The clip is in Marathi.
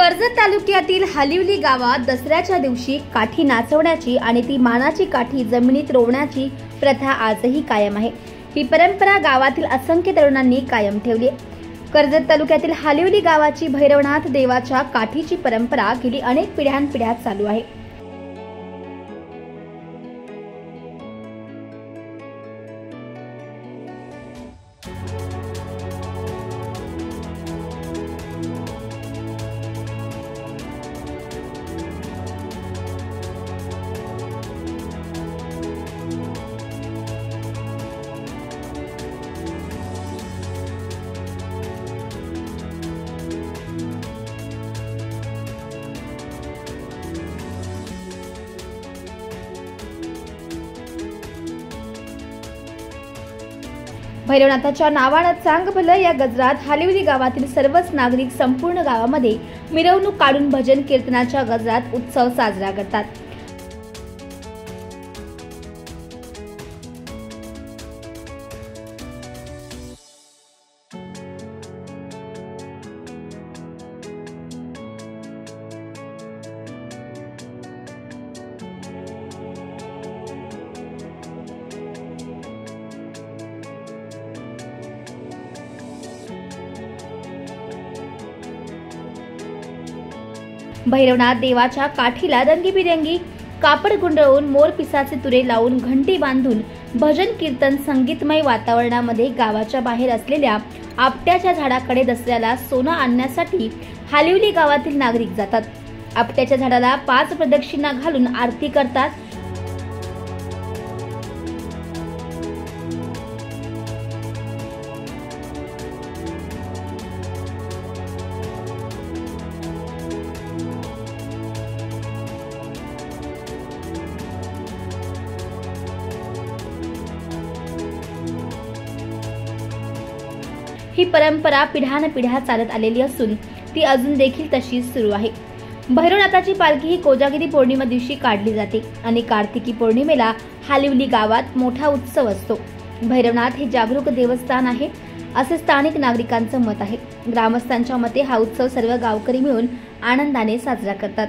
कर्जत तालुक्यातील हलिवली गावात दसऱ्याच्या दिवशी काठी नाचवण्याची आणि ती मानाची काठी जमिनीत रोवण्याची प्रथा आजही कायम आहे। ही परंपरा गावातील असंख्य तरुणांनी कायम ठेवली आहे। कर्जत तालुक्यातील हलिवली गावाची भैरवनाथ देवाच्या काठीची परंपरा गेली अनेक पिढ्यानपिढ्या चालू आहे। भैरवनाथाच्या नावानं चांग भलं या गजरात हलिवली गावातील सर्वच नागरिक संपूर्ण गावामध्ये मिरवणूक काढून भजन कीर्तनाच्या गजरात उत्सव साजरा करतात। भैरवनाथ देवाच्या काठीला रंगीबिरंगी कापड गुंडळून मोर पिसाचे तुरे लावून घंटी बांधून भजन कीर्तन संगीतमय वातावरणामध्ये गावाच्या बाहेर असलेल्या आपट्याच्या झाडाकडे दसऱ्याला सोनं आणण्यासाठी हलिवली गावातील नागरिक जातात। आपट्याच्या झाडाला 5 प्रदक्षिणा घालून आरती करतात। ही परंपरा पिढ्यानपिढ्या चालत आलेली असून ती अजून देखील तशीच सुरू आहे। भैरवनाथाची पालखी ही कोजागिरी पौर्णिमा दिवशी काढली जाते आणि कार्तिकी पौर्णिमेला हलिवली गावात मोठा उत्सव असतो। भैरवनाथ हे जागरूक देवस्थान आहे असे स्थानिक नागरिकांचं मत आहे। ग्रामस्थांच्या मते हा उत्सव सर्व गावकरी मिळून आनंदाने साजरा करतात।